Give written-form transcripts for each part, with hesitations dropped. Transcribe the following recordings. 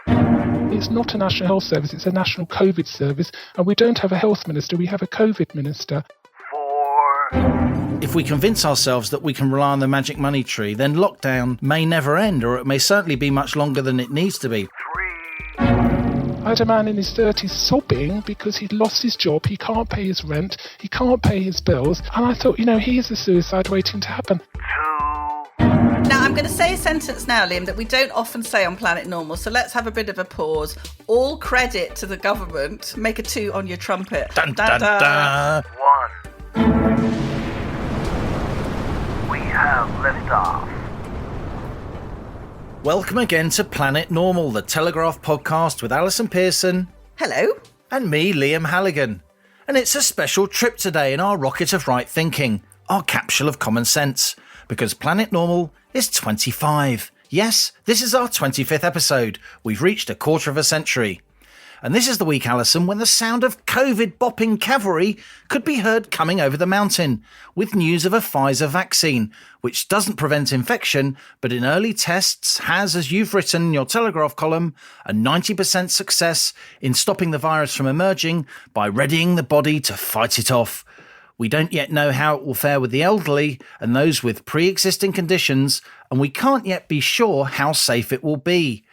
5. It's not a national health service, it's a national COVID service, and we don't have a health minister, we have a COVID minister. 4. If we convince ourselves that we can rely on the magic money tree, then lockdown may never end, or it may certainly be much longer than it needs to be. 3. I had a man in his 30s sobbing because he'd lost his job, he can't pay his rent, he can't pay his bills, and I thought, here's a suicide waiting to happen. 2. Now, I'm going to say a sentence now, Liam, that we don't often say on Planet Normal, so let's have a bit of a pause. All credit to the government. Make a 2 on your trumpet. Dun, dun, dun. 1. We have liftoff. Welcome again to Planet Normal, the Telegraph podcast with Alison Pearson. Hello. And me, Liam Halligan. And it's a special trip today in our rocket of right thinking, our capsule of common sense, because Planet Normal is 25. Yes, this is our 25th episode. We've reached a quarter of a century. And this is the week, Alison, when the sound of COVID bopping cavalry could be heard coming over the mountain, with news of a Pfizer vaccine, which doesn't prevent infection, but in early tests has, as you've written in your Telegraph column, a 90% success in stopping the virus from emerging by readying the body to fight it off. We don't yet know how it will fare with the elderly and those with pre-existing conditions, and we can't yet be sure how safe it will be.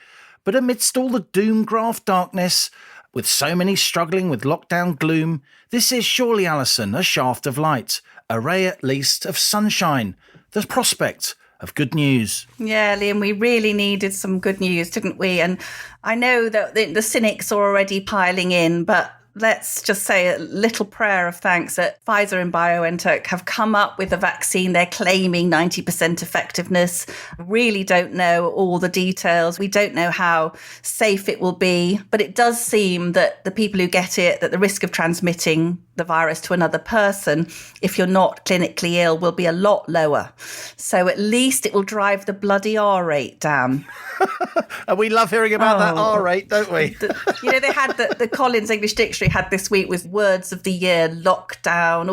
But amidst all the doom graph darkness, with so many struggling with lockdown gloom, this is surely, Alison, a shaft of light, a ray at least of sunshine, the prospect of good news. Yeah, Liam, we really needed some good news, didn't we? And I know that the cynics are already piling in, but let's just say a little prayer of thanks that Pfizer and BioNTech have come up with a vaccine. They're claiming 90% effectiveness. Really don't know all the details. We don't know how safe it will be, but it does seem that the people who get it, that the risk of transmitting the virus to another person, if you're not clinically ill, will be a lot lower. So at least it will drive the bloody R rate down. And we love hearing about that R rate, don't we? They had the Collins English Dictionary had this week with words of the year, lockdown,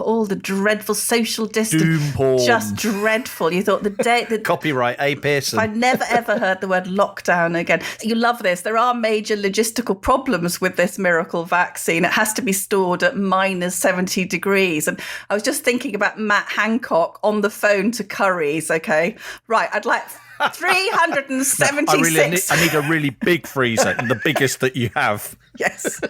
all the dreadful social distance. Doom porn. Just dreadful. You thought the Copyright A. Pearson. I'd never ever heard the word lockdown again. You love this. There are major logistical problems with this miracle vaccine. It has to be stored at minus 70 degrees. And I was just thinking about Matt Hancock on the phone to Curry's, okay? Right, I'd like 376. No, I need a really big freezer, the biggest that you have. Yes.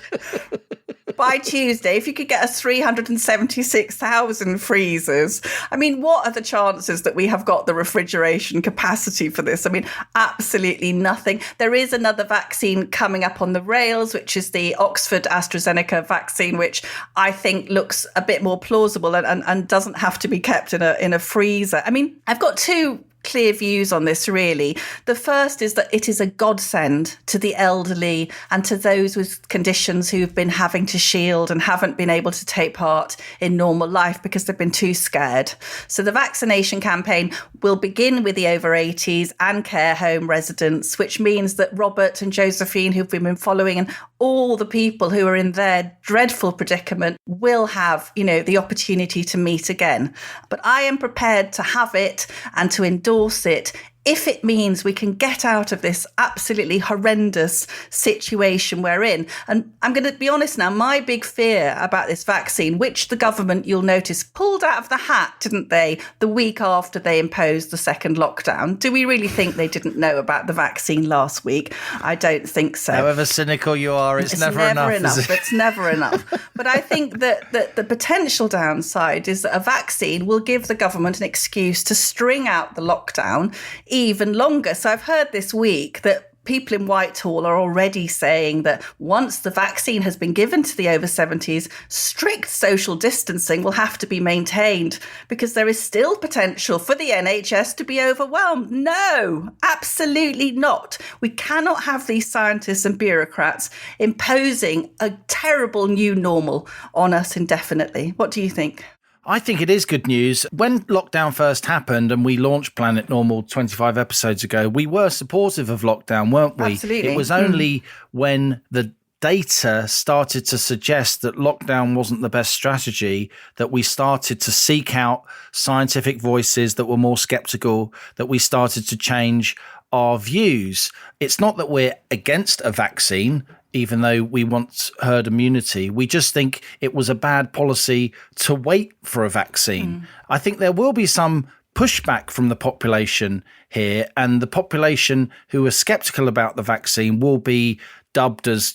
By Tuesday, if you could get us 376,000 freezers, I mean, what are the chances that we have got the refrigeration capacity for this? I mean, absolutely nothing. There is another vaccine coming up on the rails, which is the Oxford AstraZeneca vaccine, which I think looks a bit more plausible and doesn't have to be kept in a freezer. I mean, I've got two clear views on this, really. The first is that it is a godsend to the elderly and to those with conditions who've been having to shield and haven't been able to take part in normal life because they've been too scared. So the vaccination campaign will begin with the over 80s and care home residents, which means that Robert and Josephine, who've been following, and all the people who are in their dreadful predicament will have, the opportunity to meet again. But I am prepared to have it and to endorse it if it means we can get out of this absolutely horrendous situation we're in. And I'm going to be honest now, my big fear about this vaccine, which the government, you'll notice, pulled out of the hat, didn't they, the week after they imposed the second lockdown. Do we really think they didn't know about the vaccine last week? I don't think so. However cynical you are, it's never enough. It's never enough. But I think that the potential downside is that a vaccine will give the government an excuse to string out the lockdown even longer. So I've heard this week that people in Whitehall are already saying that once the vaccine has been given to the over 70s, strict social distancing will have to be maintained because there is still potential for the NHS to be overwhelmed. No, absolutely not. We cannot have these scientists and bureaucrats imposing a terrible new normal on us indefinitely. What do you think? I think it is good news. When lockdown first happened and we launched Planet Normal 25 episodes ago, we were supportive of lockdown, weren't we? Absolutely. It was only when the data started to suggest that lockdown wasn't the best strategy that we started to seek out scientific voices that were more skeptical, that we started to change our views. It's not that we're against a vaccine, even though we want herd immunity. We just think it was a bad policy to wait for a vaccine. I think there will be some pushback from the population here, and the population who are skeptical about the vaccine will be dubbed as,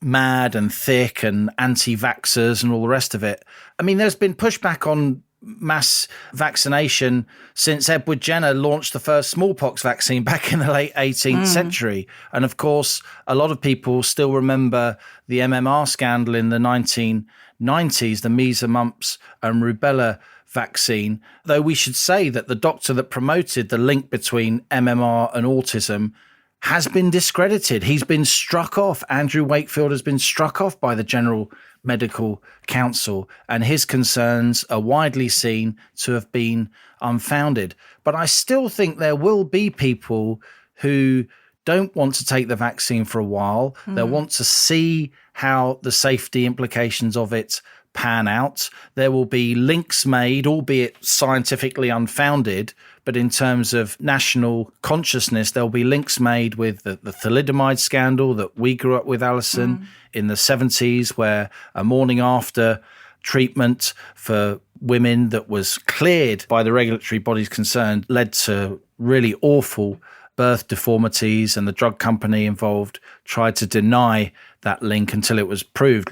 mad and thick and anti-vaxxers and all the rest of it. I mean, there's been pushback on mass vaccination since Edward Jenner launched the first smallpox vaccine back in the late 18th century. And of course, a lot of people still remember the MMR scandal in the 1990s, the measles, mumps and rubella vaccine, though we should say that the doctor that promoted the link between MMR and autism has been discredited. He's been struck off. Andrew Wakefield has been struck off by the General Medical Council, and his concerns are widely seen to have been unfounded. But I still think there will be people who don't want to take the vaccine for a while. They'll want to see how the safety implications of it pan out. There will be links made, albeit scientifically unfounded, but in terms of national consciousness, there'll be links made with the thalidomide scandal that we grew up with, Alison, in the 70s, where a morning after treatment for women that was cleared by the regulatory bodies concerned led to really awful birth deformities, and the drug company involved tried to deny that link until it was proved.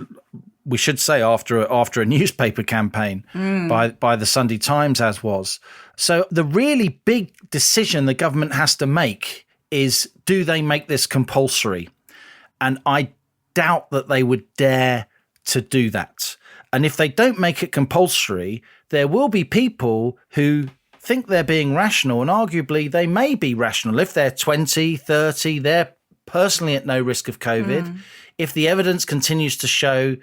We should say after a newspaper campaign by the Sunday Times, as was. So the really big decision the government has to make is, do they make this compulsory? And I doubt that they would dare to do that. And if they don't make it compulsory, there will be people who think they're being rational, and arguably they may be rational. If they're 20, 30, they're personally at no risk of COVID. If the evidence continues to show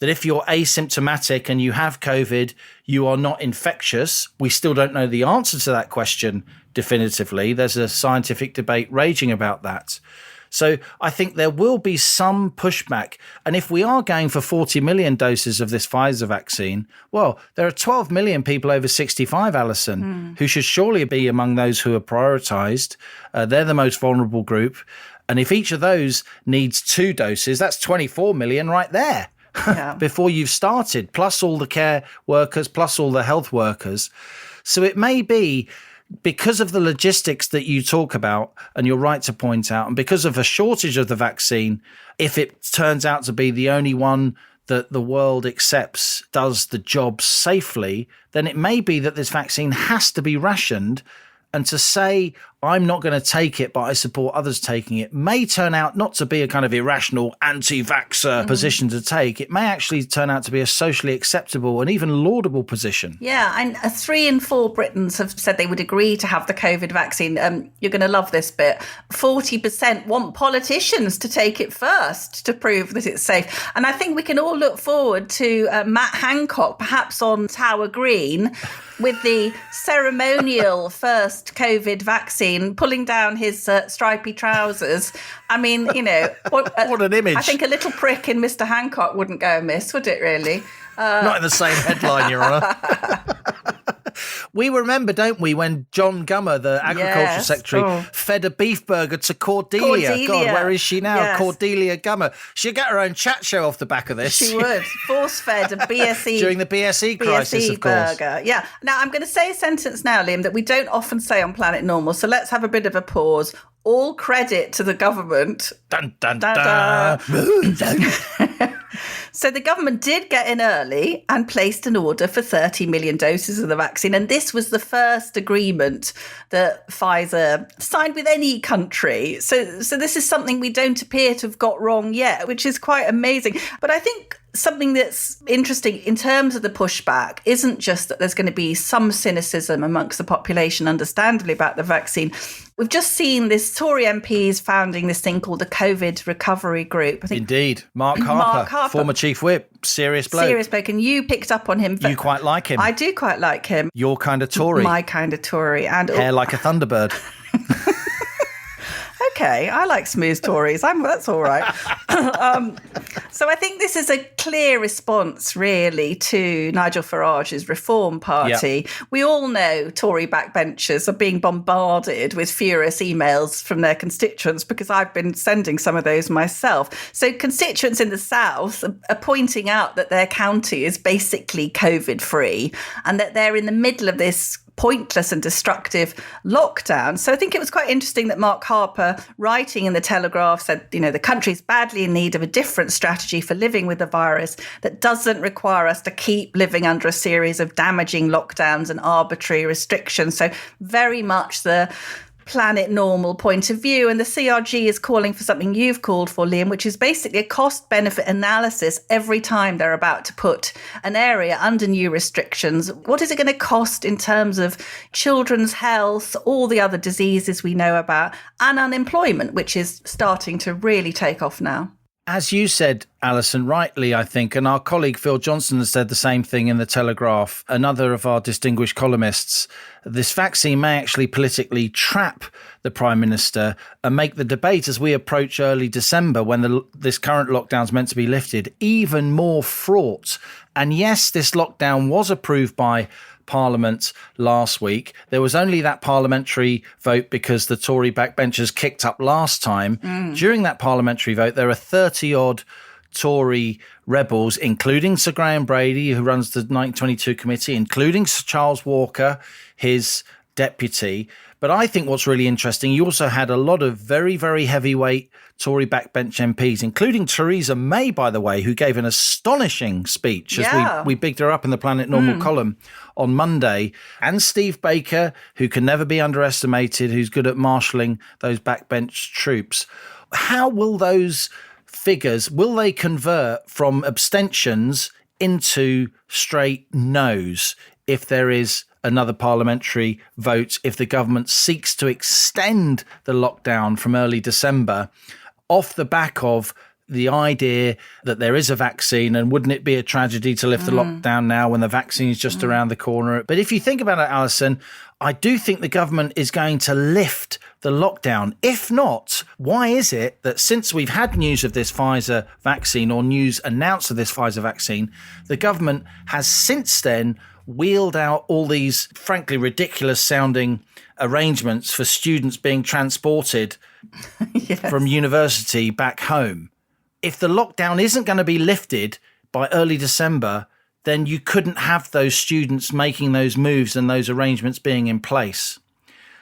that if you're asymptomatic and you have COVID, you are not infectious. We still don't know the answer to that question definitively. There's a scientific debate raging about that. So I think there will be some pushback. And if we are going for 40 million doses of this Pfizer vaccine, well, there are 12 million people over 65, Alison, who should surely be among those who are prioritised. They're the most vulnerable group. And if each of those needs 2 doses, that's 24 million right there. Before you've started, plus all the care workers, plus all the health workers. So it may be, because of the logistics that you talk about, and you're right to point out, and because of a shortage of the vaccine, if it turns out to be the only one that the world accepts does the job safely, then it may be that this vaccine has to be rationed. And to say, I'm not going to take it, but I support others taking it, may turn out not to be a kind of irrational anti-vaxxer position to take. It may actually turn out to be a socially acceptable and even laudable position. Yeah, and 3 in 4 Britons have said they would agree to have the COVID vaccine. You're going to love this bit. 40% want politicians to take it first to prove that it's safe. And I think we can all look forward to Matt Hancock, perhaps on Tower Green, with the ceremonial first COVID vaccine, pulling down his stripy trousers. I mean, what an image. I think a little prick in Mr. Hancock wouldn't go amiss, would it really? Not in the same headline, Your Honour. We remember, don't we, when John Gummer, the Agriculture Secretary, fed a beef burger to Cordelia. God, where is she now? Yes. Cordelia Gummer. She'd get her own chat show off the back of this. She would. Force-fed a BSE. During the BSE crisis, of course. Burger. Yeah. Now, I'm going to say a sentence now, Liam, that we don't often say on Planet Normal, so let's have a bit of a pause. All credit to the government. Dun, dun, dun. So the government did get in early and placed an order for 30 million doses of the vaccine. And this was the first agreement that Pfizer signed with any country. So this is something we don't appear to have got wrong yet, which is quite amazing. But I think something that's interesting in terms of the pushback isn't just that there's going to be some cynicism amongst the population, understandably, about the vaccine. We've just seen this Tory MPs founding this thing called the COVID Recovery Group. I think Indeed. Mark Harper, former Chief Whip, serious bloke. Serious bloke, and you picked up on him. You quite like him. I do quite like him. Your kind of Tory. My kind of Tory. And hair like a Thunderbird. Okay, I like smooth Tories. That's all right. So I think this is a clear response, really, to Nigel Farage's Reform Party. Yep. We all know Tory backbenchers are being bombarded with furious emails from their constituents, because I've been sending some of those myself. So constituents in the south are pointing out that their county is basically COVID-free and that they're in the middle of this pointless and destructive lockdown. So I think it was quite interesting that Mark Harper, writing in the Telegraph, said, the country is badly in need of a different strategy for living with the virus that doesn't require us to keep living under a series of damaging lockdowns and arbitrary restrictions. So very much the planet normal point of view. And the CRG is calling for something you've called for, Liam, which is basically a cost-benefit analysis every time they're about to put an area under new restrictions. What is it going to cost in terms of children's health, all the other diseases we know about, and unemployment, which is starting to really take off now? As you said, Alison, rightly, I think, and our colleague Phil Johnson has said the same thing in the Telegraph, another of our distinguished columnists, this vaccine may actually politically trap the Prime Minister and make the debate as we approach early December, when this current lockdown is meant to be lifted, even more fraught. And yes, this lockdown was approved by Parliament last week. There was only that parliamentary vote because the Tory backbenchers kicked up last time. During that parliamentary vote, there are 30-odd Tory rebels, including Sir Graham Brady, who runs the 1922 committee, including Sir Charles Walker, his deputy. But I think what's really interesting, you also had a lot of very, very heavyweight Tory backbench MPs, including Theresa May, by the way, who gave an astonishing speech as we bigged her up in the Planet Normal column on Monday, and Steve Baker, who can never be underestimated, who's good at marshalling those backbench troops. How will those figures, will they convert from abstentions into straight no's if there is another parliamentary vote, if the government seeks to extend the lockdown from early December off the back of the idea that there is a vaccine, and wouldn't it be a tragedy to lift the lockdown now when the vaccine is just around the corner? But if you think about it, Alison, I do think the government is going to lift the lockdown. If not, why is it that since we've had news of this Pfizer vaccine, or news announced of this Pfizer vaccine, the government has since then wheeled out all these frankly ridiculous sounding arrangements for students being transported from university back home? If the lockdown isn't going to be lifted by early December, then you couldn't have those students making those moves and those arrangements being in place.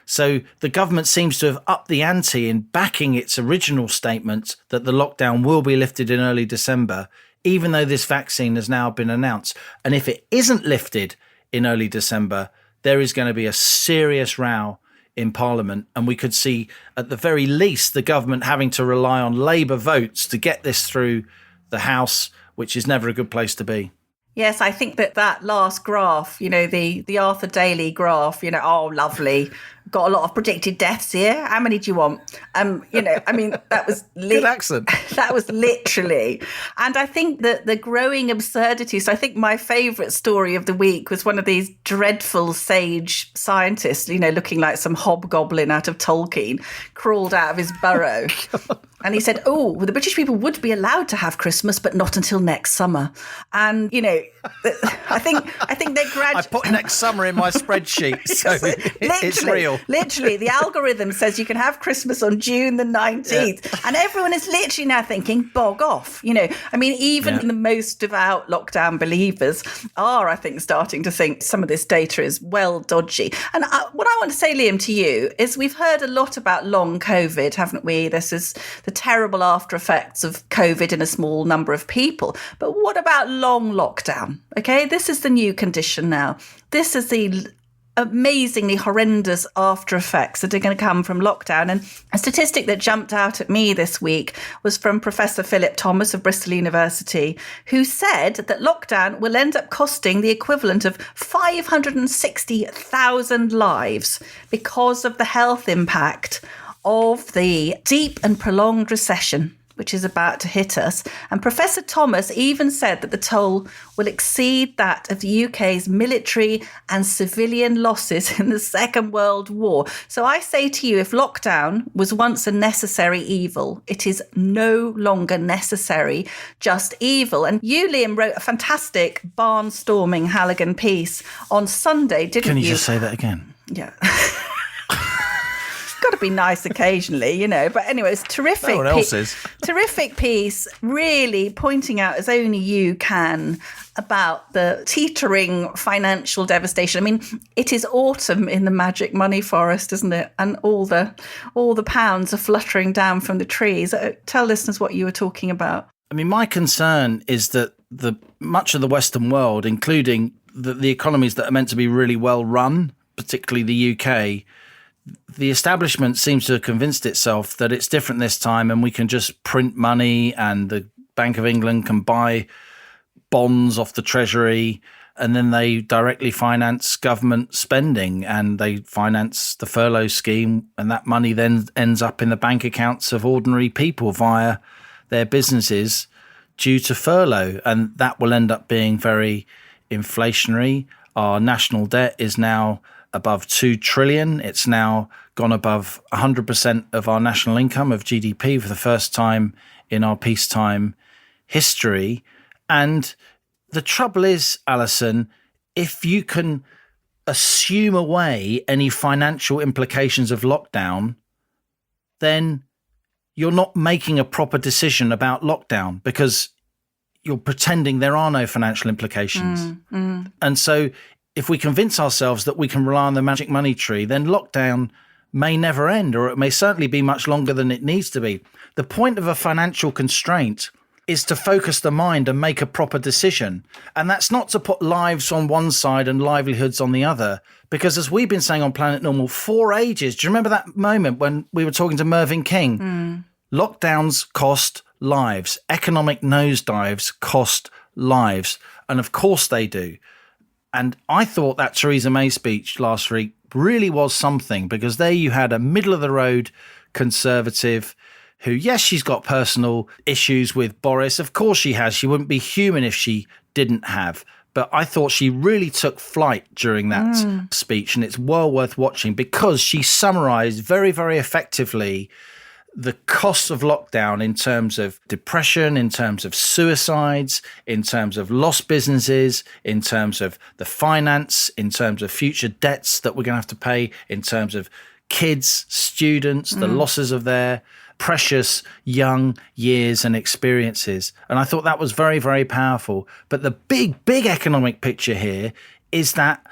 So the government seems to have upped the ante in backing its original statement that the lockdown will be lifted in early December, even though this vaccine has now been announced. And if it isn't lifted in early December, there is going to be a serious row in Parliament, and we could see, at the very least, the government having to rely on Labour votes to get this through the House, which is never a good place to be. Yes, I think that last graph, the Arthur Daly graph, oh, lovely. Got a lot of predicted deaths here. How many do you want? That was good accent. That was literally. And I think that the growing absurdity. So I think my favourite story of the week was one of these dreadful sage scientists, looking like some hobgoblin out of Tolkien, crawled out of his burrow. And he said, the British people would be allowed to have Christmas, but not until next summer. And, I think they're I put next summer in my spreadsheet, so it's real. Literally, the algorithm says you can have Christmas on June the 19th. Yeah. And everyone is literally now thinking, bog off. Even the most devout lockdown believers are, I think, starting to think some of this data is well dodgy. And what I want to say, Liam, to you is we've heard a lot about long COVID, haven't we? This is the terrible after effects of COVID in a small number of people. But what about long lockdown? Okay, this is the new condition now. This is the amazingly horrendous after effects that are going to come from lockdown. And a statistic that jumped out at me this week was from Professor Philip Thomas of Bristol University, who said that lockdown will end up costing the equivalent of 560,000 lives because of the health impact of the deep and prolonged recession which is about to hit us. And Professor Thomas even said that the toll will exceed that of the UK's military and civilian losses in the Second World War. So I say to you, if lockdown was once a necessary evil, it is no longer necessary, just evil. And you, Liam, wrote a fantastic barnstorming Halligan piece on Sunday, didn't you? Can you just say that again? Yeah. Got to be nice occasionally, you know. But anyway, it's terrific. No one else is. Terrific piece, really pointing out as only you can about the teetering financial devastation. I mean, it is autumn in the magic money forest, isn't it? And all the pounds are fluttering down from the trees. Tell listeners what you were talking about. I mean, my concern is that much of the Western world, including the economies that are meant to be really well run, particularly the UK, the establishment seems to have convinced itself that it's different this time and we can just print money and the Bank of England can buy bonds off the Treasury and then they directly finance government spending and they finance the furlough scheme and that money then ends up in the bank accounts of ordinary people via their businesses due to furlough, and that will end up being very inflationary. Our national debt is now above 2 trillion. It's now gone above 100% of our national income, of GDP, for the first time in our peacetime history. And the trouble is, Alison, if you can assume away any financial implications of lockdown, then you're not making a proper decision about lockdown because you're pretending there are no financial implications. And so if we convince ourselves that we can rely on the magic money tree, then lockdown may never end, or it may certainly be much longer than it needs to be. The point of a financial constraint is to focus the mind and make a proper decision. And that's not to put lives on one side and livelihoods on the other. Because as we've been saying on Planet Normal for ages, do you remember that moment when we were talking to Mervyn King? Lockdowns cost lives. Economic nosedives cost lives. And of course they do. And I thought that Theresa May speech last week really was something, because there you had a middle-of-the-road Conservative who, yes, she's got personal issues with Boris. Of course she has. She wouldn't be human if she didn't have. But I thought she really took flight during that speech, and it's well worth watching because she summarised very, very effectively the costs of lockdown in terms of depression, in terms of suicides, in terms of lost businesses, in terms of the finance, in terms of future debts that we're going to have to pay, in terms of kids, students, the losses of their precious young years and experiences. And I thought that was very, very powerful. But the big, big economic picture here is that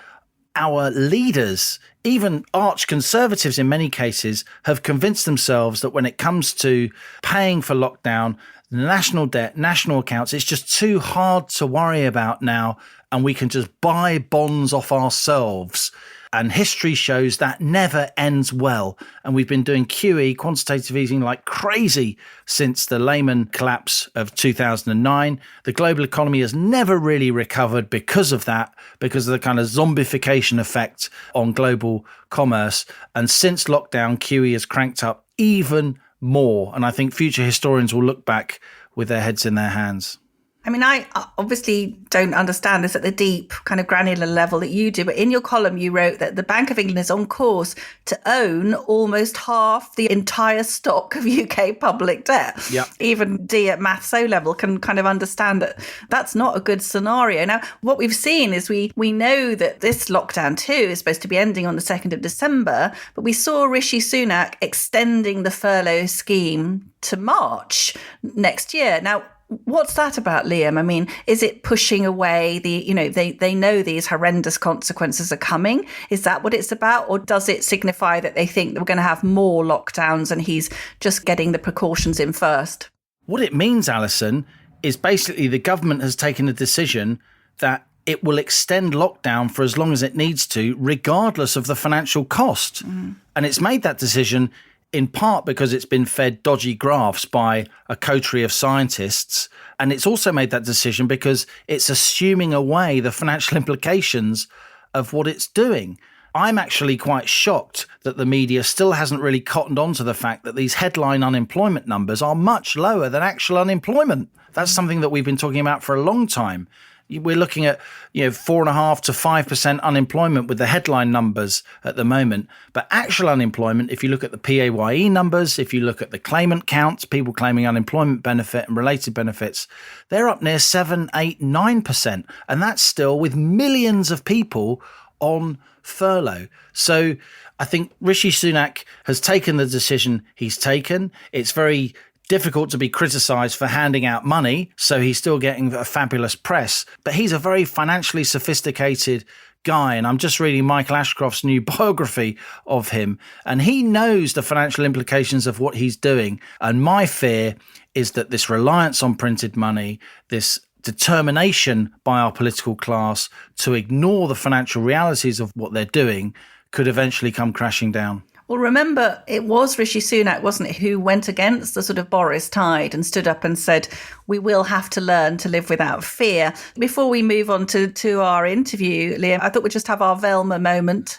our leaders, even arch conservatives in many cases, have convinced themselves that when it comes to paying for lockdown, national debt, national accounts, it's just too hard to worry about now, and we can just buy bonds off ourselves. And history shows that never ends well. And we've been doing QE, quantitative easing, like crazy since the Lehman collapse of 2009. The global economy has never really recovered because of that, because of the kind of zombification effect on global commerce. And since lockdown, QE has cranked up even more. And I think future historians will look back with their heads in their hands. I mean, I obviously don't understand this at the deep kind of granular level that you do, but in your column you wrote that the Bank of England is on course to own almost half the entire stock of UK public debt. Yeah. Even D at Maths O level can kind of understand that that's not a good scenario. Now, what we've seen is we know that this lockdown too is supposed to be ending on the 2nd of December, but we saw Rishi Sunak extending the furlough scheme to March next year. Now, what's that about, Liam? I mean, is it pushing away they know these horrendous consequences are coming? Is that what it's about? Or does it signify that they think that we're going to have more lockdowns and he's just getting the precautions in first? What it means, Alison, is basically the government has taken a decision that it will extend lockdown for as long as it needs to, regardless of the financial cost. And it's made that decision in part because it's been fed dodgy graphs by a coterie of scientists. And it's also made that decision because it's assuming away the financial implications of what it's doing. I'm actually quite shocked that the media still hasn't really cottoned on to the fact that these headline unemployment numbers are much lower than actual unemployment. That's something that we've been talking about for a long time. We're looking at 4.5% to 5% unemployment with the headline numbers at the moment. But actual unemployment, if you look at the PAYE numbers, if you look at the claimant counts, people claiming unemployment benefit and related benefits, they're up near 7, 8, 9%. And that's still with millions of people on furlough. So I think Rishi Sunak has taken the decision he's taken. It's very difficult to be criticised for handing out money, so he's still getting a fabulous press. But he's a very financially sophisticated guy, and I'm just reading Michael Ashcroft's new biography of him, and he knows the financial implications of what he's doing. And my fear is that this reliance on printed money, this determination by our political class to ignore the financial realities of what they're doing, could eventually come crashing down. Well, remember, it was Rishi Sunak, wasn't it, who went against the sort of Boris tide and stood up and said, we will have to learn to live without fear. Before we move on to our interview, Liam, I thought we'd just have our Velma moment.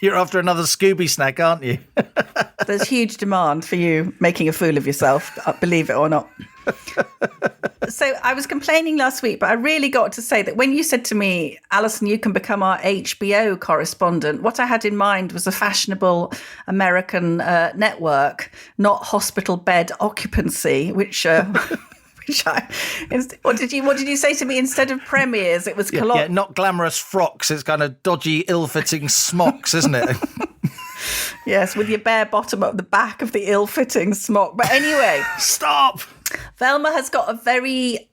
You're after another Scooby snack, aren't you? There's huge demand for you making a fool of yourself, believe it or not. So I was complaining last week, but I really got to say that when you said to me, Alison, you can become our HBO correspondent, what I had in mind was a fashionable American network, not hospital bed occupancy, which... what did you say to me instead of premieres? It was not glamorous frocks. It's kind of dodgy, ill-fitting smocks, isn't it? Yes, with your bare bottom up the back of the ill-fitting smock. But anyway, stop. Velma has got a very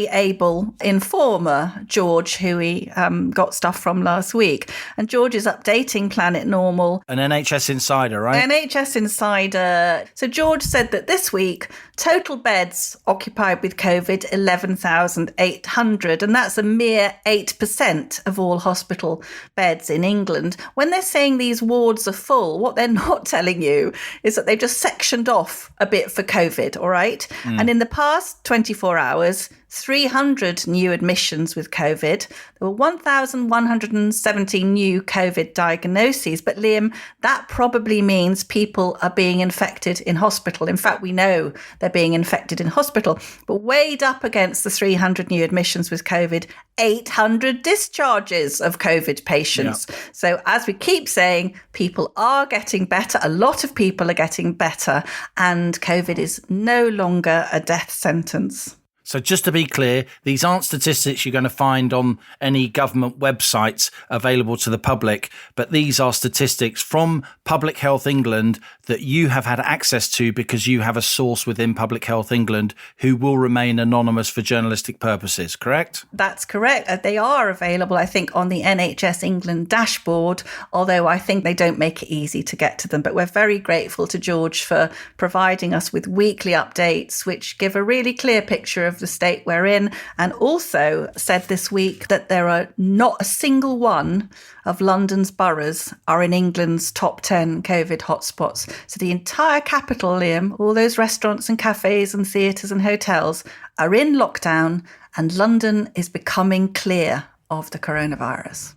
able informer, George, who we got stuff from last week. And George is updating Planet Normal. An NHS insider, right? NHS insider. So George said that this week, total beds occupied with COVID, 11,800. And that's a mere 8% of all hospital beds in England. When they're saying these wards are full, what they're not telling you is that they've just sectioned off a bit for COVID, all right? And in the past 24 hours, 300 new admissions with COVID. There were 1,170 new COVID diagnoses. But Liam, that probably means people are being infected in hospital. In fact, we know they're being infected in hospital. But weighed up against the 300 new admissions with COVID, 800 discharges of COVID patients. Yeah. So as we keep saying, people are getting better. A lot of people are getting better. And COVID is no longer a death sentence. So just to be clear, these aren't statistics you're going to find on any government websites available to the public, but these are statistics from Public Health England that you have had access to because you have a source within Public Health England who will remain anonymous for journalistic purposes, correct? That's correct. They are available, I think, on the NHS England dashboard, although I think they don't make it easy to get to them. But we're very grateful to George for providing us with weekly updates, which give a really clear picture of the state we're in, and also said this week that there are not a single one of London's boroughs are in England's top 10 COVID hotspots. So the entire capital, Liam, all those restaurants and cafes and theatres and hotels are in lockdown, and London is becoming clear of the coronavirus.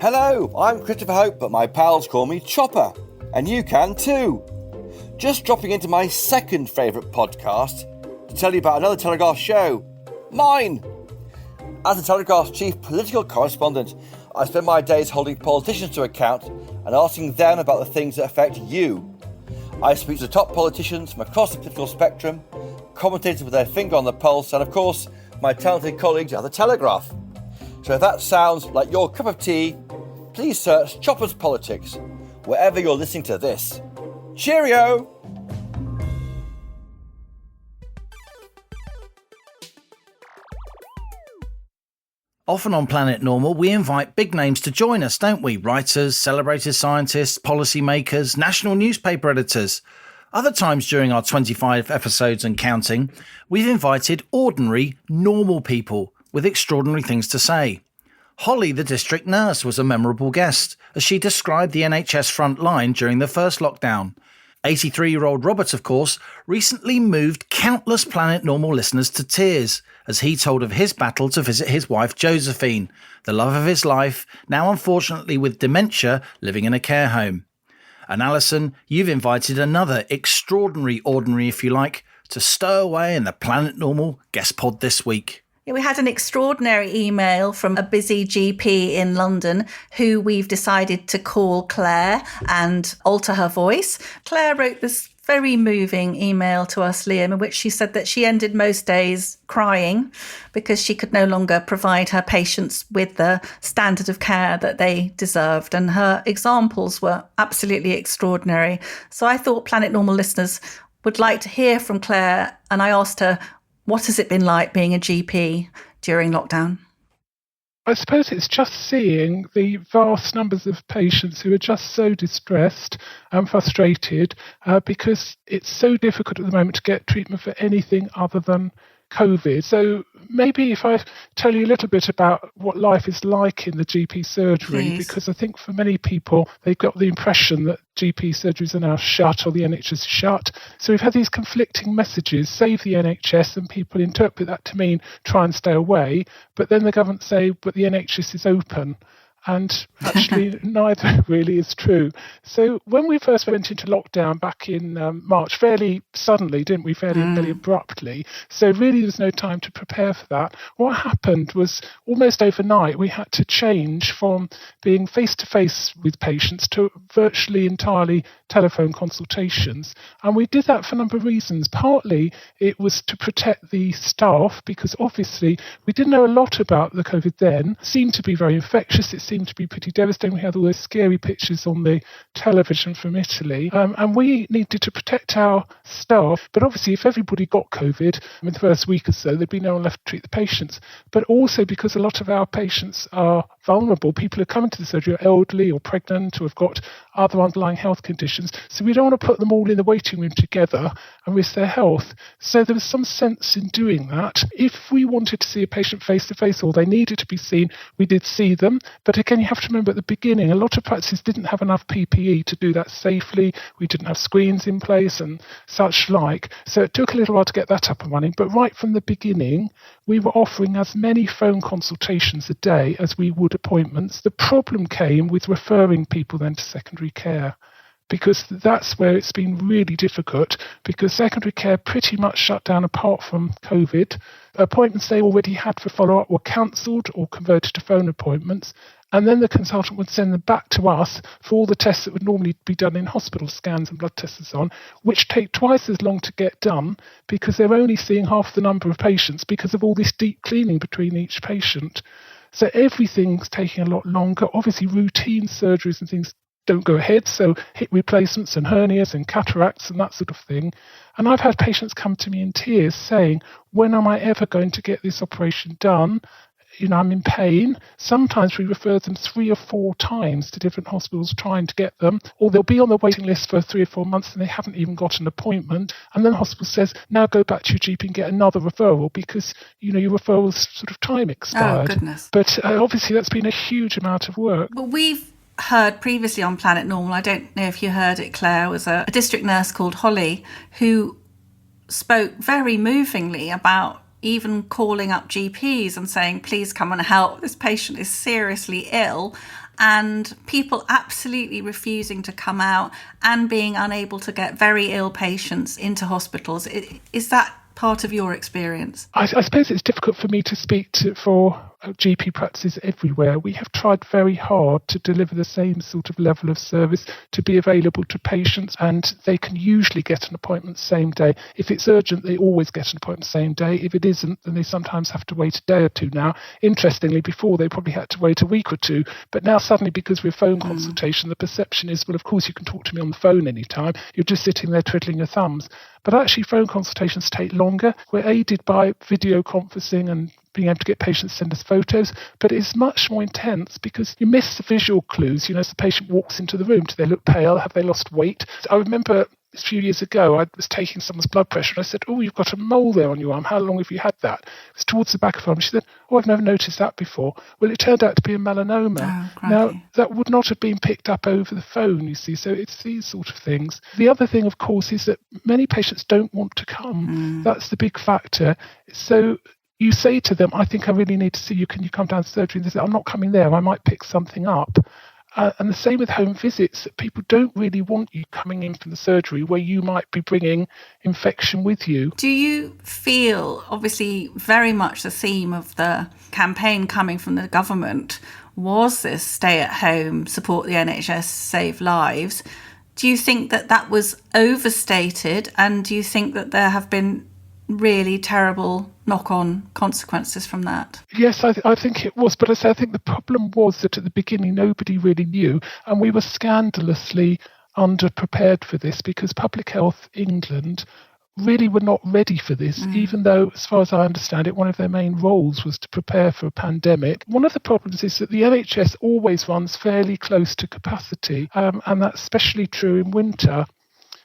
Hello, I'm Christopher Hope, but my pals call me Chopper, and you can too. Just dropping into my second favourite podcast to tell you about another Telegraph show, mine. As the Telegraph's chief political correspondent, I spend my days holding politicians to account and asking them about the things that affect you. I speak to top politicians from across the political spectrum, commentators with their finger on the pulse, and of course, my talented colleagues at the Telegraph. So if that sounds like your cup of tea, please search Chopper's Politics wherever you're listening to this. Cheerio! Often on Planet Normal, we invite big names to join us, don't we? Writers, celebrated scientists, policymakers, national newspaper editors. Other times during our 25 episodes and counting, we've invited ordinary, normal people with extraordinary things to say. Holly, the district nurse, was a memorable guest as she described the NHS Frontline during the first lockdown. 83-year-old Robert, of course, recently moved countless Planet Normal listeners to tears as he told of his battle to visit his wife Josephine, the love of his life, now unfortunately with dementia, living in a care home. And Alison, you've invited another extraordinary ordinary, if you like, to stow away in the Planet Normal guest pod this week. Yeah, we had an extraordinary email from a busy GP in London who we've decided to call Clare and alter her voice. Clare wrote this very moving email to us, Liam, in which she said that she ended most days crying because she could no longer provide her patients with the standard of care that they deserved. And her examples were absolutely extraordinary. So I thought Planet Normal listeners would like to hear from Clare, and I asked her, what has it been like being a GP during lockdown? I suppose it's just seeing the vast numbers of patients who are just so distressed and frustrated because it's so difficult at the moment to get treatment for anything other than COVID. So maybe if I tell you a little bit about what life is like in the GP surgery, Please. Because I think for many people, they've got the impression that GP surgeries are now shut or the NHS is shut. So we've had these conflicting messages, save the NHS, and people interpret that to mean try and stay away. But then the government say, but the NHS is open. And actually, neither really is true. So when we first went into lockdown back in March, fairly suddenly, didn't we? Fairly abruptly. So really, there was no time to prepare for that. What happened was almost overnight, we had to change from being face-to-face with patients to virtually entirely telephone consultations. And we did that for a number of reasons. Partly, it was to protect the staff, because obviously we didn't know a lot about the COVID then. It seemed to be very infectious. It seemed to be pretty devastating. We had all those scary pictures on the television from Italy. And we needed to protect our staff. But obviously, if everybody got COVID in the first week or so, there'd be no one left to treat the patients. But also because a lot of our patients are vulnerable. People who are coming to the surgery are elderly or pregnant or have got other underlying health conditions. So we don't want to put them all in the waiting room together and risk their health. So there was some sense in doing that. If we wanted to see a patient face-to-face or they needed to be seen, we did see them. But again, you have to remember at the beginning, a lot of practices didn't have enough PPE to do that safely. We didn't have screens in place and such like. So it took a little while to get that up and running. But right from the beginning, we were offering as many phone consultations a day as we would appointments. The problem came with referring people then to secondary care, because that's where it's been really difficult, because secondary care pretty much shut down apart from COVID. Appointments they already had for follow-up were cancelled or converted to phone appointments. And then the consultant would send them back to us for all the tests that would normally be done in hospital, scans and blood tests and so on, which take twice as long to get done because they're only seeing half the number of patients because of all this deep cleaning between each patient. So everything's taking a lot longer. Obviously, routine surgeries and things don't go ahead, so hip replacements and hernias and cataracts and that sort of thing. And I've had patients come to me in tears saying, when am I ever going to get this operation done? You know, I'm in pain. Sometimes we refer them 3 or 4 times to different hospitals trying to get them, or they'll be on the waiting list for 3 or 4 months and they haven't even got an appointment. And then the hospital says, now go back to your GP and get another referral because, you know, your referral's sort of time expired. Oh, goodness. But obviously that's been a huge amount of work. Well, we've heard previously on Planet Normal, I don't know if you heard it, Claire, was a district nurse called Holly who spoke very movingly about even calling up GPs and saying, please come and help. This patient is seriously ill. And people absolutely refusing to come out and being unable to get very ill patients into hospitals. Is that part of your experience? I suppose it's difficult for me to speak for GP practices everywhere. We have tried very hard to deliver the same sort of level of service, to be available to patients, and they can usually get an appointment same day. If it's urgent, they always get an appointment same day. If it isn't, then they sometimes have to wait a day or two now. Interestingly, before they probably had to wait a week or two, but now suddenly because we're phone consultation, the perception is, well, of course you can talk to me on the phone anytime. You're just sitting there twiddling your thumbs. But actually phone consultations take longer. We're aided by video conferencing and being able to get patients to send us photos, but it's much more intense because you miss the visual clues. You know, as the patient walks into the room, do they look pale? Have they lost weight? I remember a few years ago, I was taking someone's blood pressure and I said, "Oh, you've got a mole there on your arm. How long have you had that?" It was towards the back of her arm. She said, "Oh, I've never noticed that before." Well, it turned out to be a melanoma. Oh, now, that would not have been picked up over the phone, you see. So it's these sort of things. The other thing, of course, is that many patients don't want to come. That's the big factor. So you say to them, "I think I really need to see you. Can you come down to surgery?" And they say, "I'm not coming there. I might pick something up." And the same with home visits. People don't really want you coming in from the surgery where you might be bringing infection with you. Do you feel, obviously, very much the theme of the campaign coming from the government was this stay at home, support the NHS, save lives. Do you think that that was overstated? And do you think that there have been really terrible knock-on consequences from that? Yes, I think it was. But I think the problem was that at the beginning, nobody really knew. And we were scandalously underprepared for this because Public Health England really were not ready for this, even though, as far as I understand it, one of their main roles was to prepare for a pandemic. One of the problems is that the NHS always runs fairly close to capacity, and that's especially true in winter.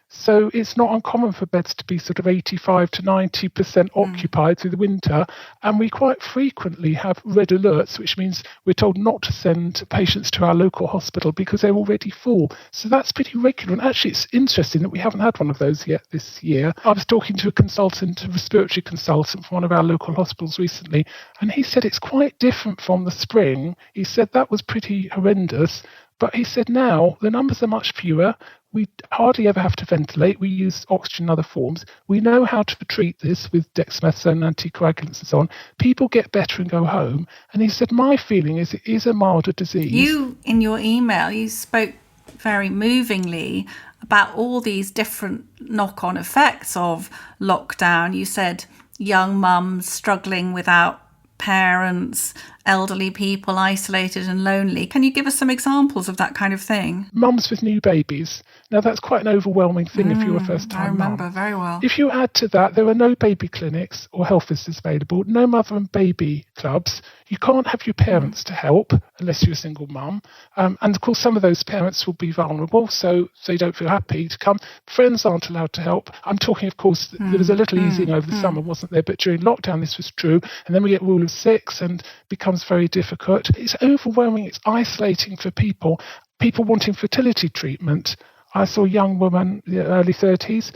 So it's not uncommon for beds to be sort of 85 to 90% occupied through the winter. And we quite frequently have red alerts, which means we're told not to send patients to our local hospital because they're already full. So that's pretty regular. And actually, it's interesting that we haven't had one of those yet this year. I was talking to a respiratory consultant from one of our local hospitals recently, and he said it's quite different from the spring. He said that was pretty horrendous. But he said now the numbers are much fewer. We hardly ever have to ventilate. We use oxygen in other forms. We know how to treat this with dexamethasone, anticoagulants and so on. People get better and go home. And he said, my feeling is it is a milder disease. You, in your email, you spoke very movingly about all these different knock-on effects of lockdown. You said young mums struggling without parents, elderly people isolated and lonely. Can you give us some examples of that kind of thing? Mums with new babies. Now, that's quite an overwhelming thing if you're a first-time mum. I remember very well. If you add to that, there are no baby clinics or health visitors available, no mother and baby clubs. You can't have your parents to help unless you're a single mum. And, of course, some of those parents will be vulnerable, so they don't feel happy to come. Friends aren't allowed to help. I'm talking, of course, there was a little easing over the summer, wasn't there? But during lockdown, this was true. And then we get rule of 6 and becomes very difficult. It's overwhelming. It's isolating for people wanting fertility treatment. I saw a young woman in the early 30s.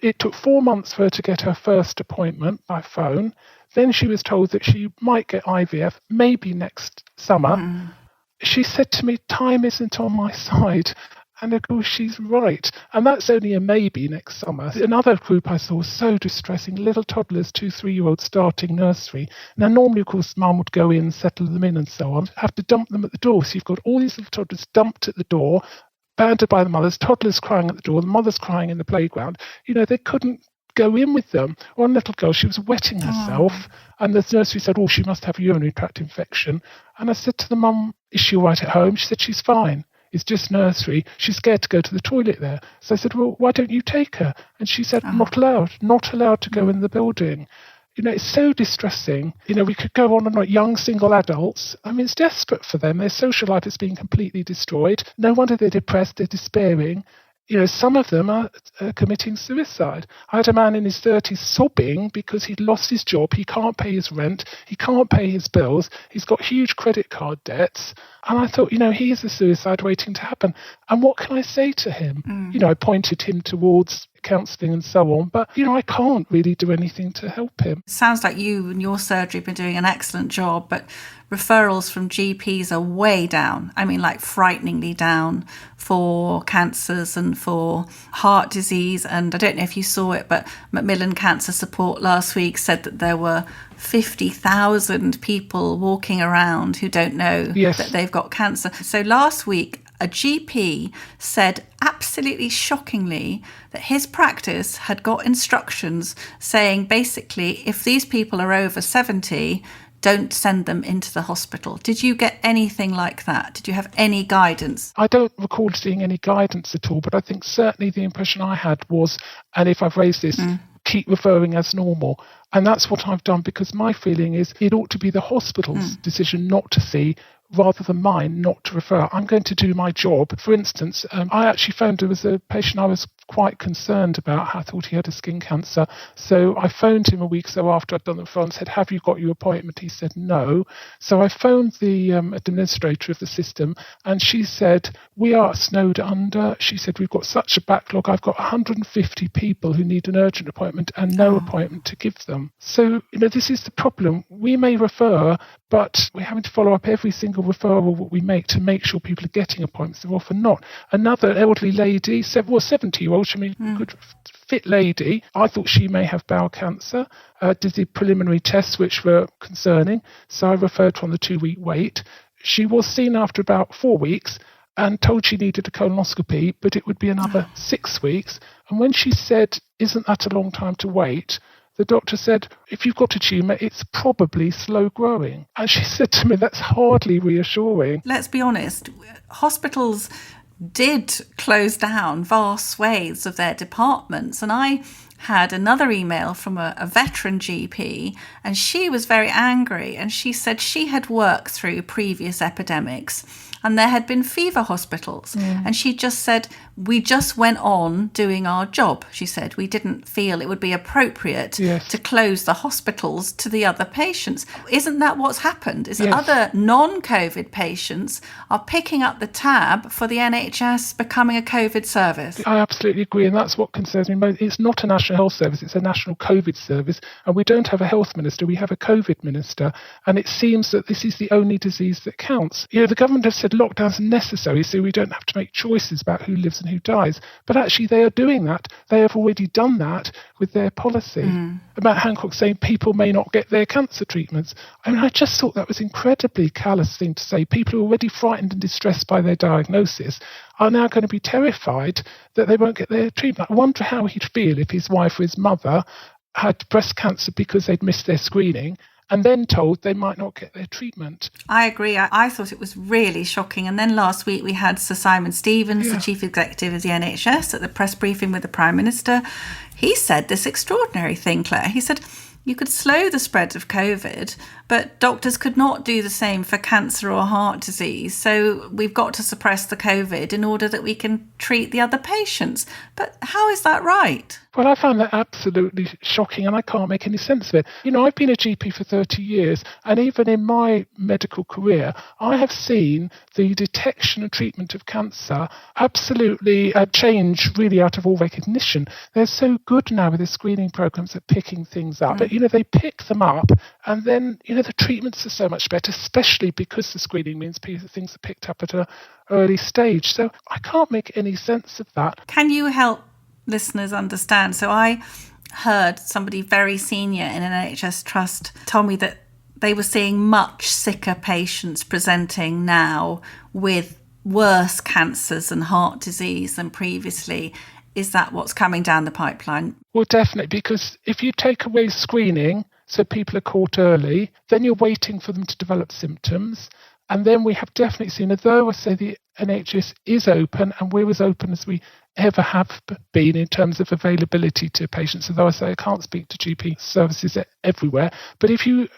It took 4 months for her to get her first appointment by phone. Then she was told that she might get IVF, maybe next summer. She said to me, time isn't on my side. And of course, she's right. And that's only a maybe next summer. Another group I saw was so distressing. Little toddlers, 2-3-year-olds starting nursery. Now, normally, of course, mum would go in, settle them in and so on. Have to dump them at the door. So you've got all these little toddlers dumped at the door, banded by the mothers, toddlers crying at the door, the mothers crying in the playground. You know, they couldn't go in with them. One little girl, she was wetting herself, and the nursery said, she must have a urinary tract infection. And I said to the mum, is she all right at home? She said, she's fine. It's just nursery. She's scared to go to the toilet there. So I said, well, why don't you take her? And she said, not allowed to go in the building. You know, it's so distressing. You know, we could go on and on. Young single adults, I mean, it's desperate for them. Their social life is being completely destroyed. No wonder they're depressed, they're despairing. You know, some of them are committing suicide. I had a man in his 30s sobbing because he'd lost his job. He can't pay his rent. He can't pay his bills. He's got huge credit card debts. And I thought, you know, he is a suicide waiting to happen. And what can I say to him? You know, I pointed him towards counselling and so on. But, you know, I can't really do anything to help him. It sounds like you and your surgery have been doing an excellent job, but referrals from GPs are way down. I mean, like frighteningly down for cancers and for heart disease. And I don't know if you saw it, but Macmillan Cancer Support last week said that there were 50,000 people walking around who don't know that they've got cancer. So last week, a GP said absolutely shockingly that his practice had got instructions saying basically if these people are over 70, don't send them into the hospital. Did you get anything like that? Did you have any guidance? I don't recall seeing any guidance at all, but I think certainly the impression I had was, and if I've raised this, keep referring as normal. And that's what I've done, because my feeling is it ought to be the hospital's decision not to see, rather than mine not to refer. I'm going to do my job. For instance, I actually phoned, there was a patient I was quite concerned about. I thought he had a skin cancer. So I phoned him a week or so after I'd done the referral and said, have you got your appointment? He said no. So I phoned the administrator of the system, and she said, we are snowed under. She said, we've got such a backlog. I've got 150 people who need an urgent appointment and no appointment to give them. So, this is the problem. We may refer, but we're having to follow up every single referral that we make to make sure people are getting appointments. They're often not. Another elderly lady, 70-year-old, good fit lady, I thought she may have bowel cancer, did the preliminary tests which were concerning, so I referred her on the 2-week wait. She was seen after about 4 weeks and told she needed a colonoscopy, but it would be another 6 weeks. And when she said, isn't that a long time to wait? The doctor said, if you've got a tumour, it's probably slow growing. And she said to me, that's hardly reassuring. Let's be honest, hospitals did close down vast swathes of their departments. And I had another email from a veteran GP, and she was very angry. And she said she had worked through previous epidemics and there had been fever hospitals. And she just said, we just went on doing our job. She said, we didn't feel it would be appropriate to close the hospitals to the other patients. Isn't that what's happened? Is other non-COVID patients are picking up the tab for the NHS becoming a COVID service? I absolutely agree, and that's what concerns me most. It's not a national health service, it's a national COVID service, and we don't have a health minister, we have a COVID minister, and it seems that this is the only disease that counts. The government have said lockdowns are necessary so we don't have to make choices about who lives and who dies. But actually they are doing that. They have already done that with their policy. Matt Hancock saying people may not get their cancer treatments. I mean, I just thought that was incredibly callous thing to say. People who are already frightened and distressed by their diagnosis are now going to be terrified that they won't get their treatment. I wonder how he'd feel if his wife or his mother had breast cancer because they'd missed their screening and then told they might not get their treatment. I agree. I thought it was really shocking. And then last week we had Sir Simon Stevens, the Chief Executive of the NHS, at the press briefing with the Prime Minister. He said this extraordinary thing, Claire. He said, you could slow the spread of COVID, but doctors could not do the same for cancer or heart disease. So we've got to suppress the COVID in order that we can treat the other patients. But how is that right? Well, I found that absolutely shocking, and I can't make any sense of it. I've been a GP for 30 years, and even in my medical career, I have seen the detection and treatment of cancer absolutely change really out of all recognition. They're so good now with the screening programs at picking things up. But, they pick them up, and then, the treatments are so much better, especially because the screening means things are picked up at an early stage. So I can't make any sense of that. Can you help listeners understand? So I heard somebody very senior in an NHS trust tell me that they were seeing much sicker patients presenting now with worse cancers and heart disease than previously. Is that what's coming down the pipeline? Well, definitely, because if you take away screening, so people are caught early, then you're waiting for them to develop symptoms. And then we have definitely seen, although I say the NHS is open and we're as open as we ever have been in terms of availability to patients, although I say I can't speak to GP services everywhere, but if you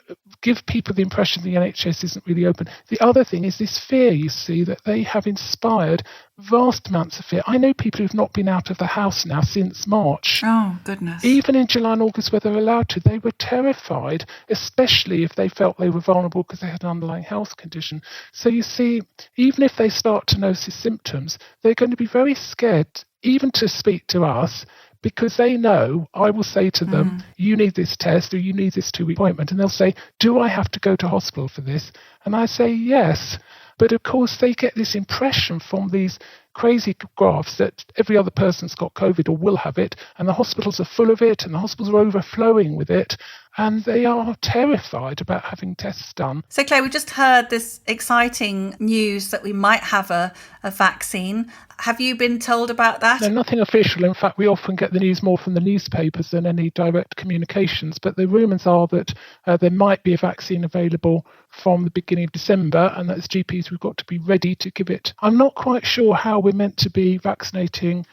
give people the impression the NHS isn't really open, the other thing is this fear you see that they have inspired vast amounts of fear. I know people who've not been out of the house now since March. Oh, goodness. Even in July and August where they were allowed to, they were terrified, especially if they felt they were vulnerable because they had an underlying health condition. So you see, even if they start to notice symptoms, they're going to be very scared even to speak to us, because they know I will say to them, you need this test or you need this 2-week appointment. And they'll say, do I have to go to hospital for this? And I say, yes. But of course, they get this impression from these crazy graphs that every other person's got COVID or will have it, and the hospitals are full of it, and the hospitals are overflowing with it, and they are terrified about having tests done. So, Claire, we just heard this exciting news that we might have a vaccine. Have you been told about that? No, nothing official. In fact, we often get the news more from the newspapers than any direct communications, but the rumours are that there might be a vaccine available from the beginning of December, and as GPs we've got to be ready to give it. I'm not quite sure how we're meant to be vaccinating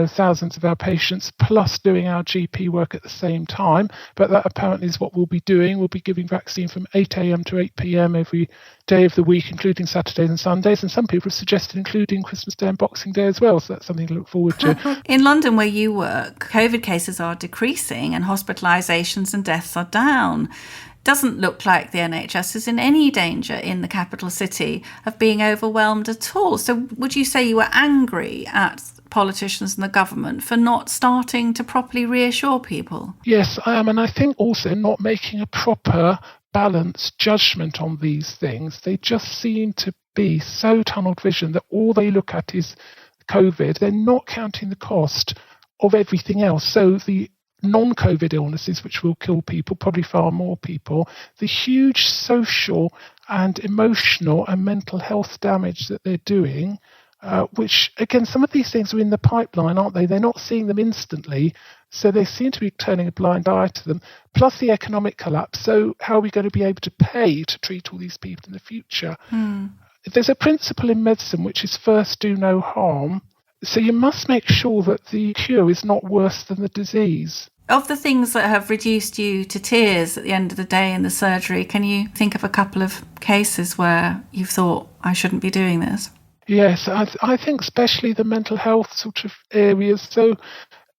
thousands of our patients plus doing our GP work at the same time, but that apparently is what we'll be doing. We'll be giving vaccine from 8 a.m. to 8 p.m. every day of the week, including Saturdays and Sundays, and some people have suggested including Christmas Day and Boxing Day as well, so that's something to look forward to. In London, where you work, COVID cases are decreasing and hospitalisations and deaths are down. Doesn't look like the NHS is in any danger in the capital city of being overwhelmed at all. So would you say you were angry at politicians and the government for not starting to properly reassure people? Yes, I am. And I think also not making a proper balanced judgment on these things. They just seem to be so tunnel vision that all they look at is COVID. They're not counting the cost of everything else. So the non-COVID illnesses, which will kill people, probably far more people, the huge social and emotional and mental health damage that they're doing, which, again, some of these things are in the pipeline, aren't they? They're not seeing them instantly, so they seem to be turning a blind eye to them, plus the economic collapse. So how are we going to be able to pay to treat all these people in the future? There's a principle in medicine which is first do no harm. So you must make sure that the cure is not worse than the disease. Of the things that have reduced you to tears at the end of the day in the surgery, can you think of a couple of cases where you've thought, I shouldn't be doing this? Yes, I think especially the mental health sort of areas. So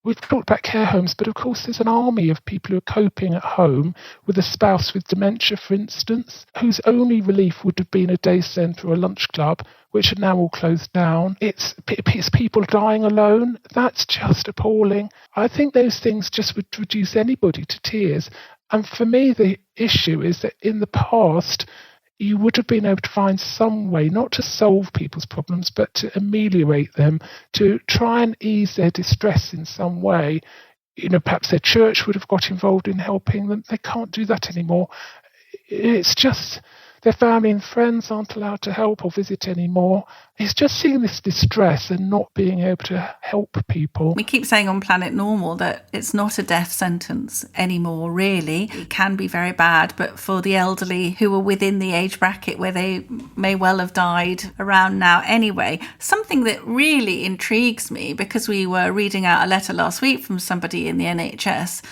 we've talked about care homes, but of course there's an army of people who are coping at home with a spouse with dementia, for instance, whose only relief would have been a day centre or a lunch club, which are now all closed down. It's people dying alone. That's just appalling. I think those things just would reduce anybody to tears. And for me, the issue is that in the past, you would have been able to find some way, not to solve people's problems, but to ameliorate them, to try and ease their distress in some way. Perhaps their church would have got involved in helping them. They can't do that anymore. It's just their family and friends aren't allowed to help or visit anymore. It's just seeing this distress and not being able to help people. We keep saying on Planet Normal that it's not a death sentence anymore, really. It can be very bad, but for the elderly who are within the age bracket where they may well have died around now anyway, something that really intrigues me, because we were reading out a letter last week from somebody in the NHS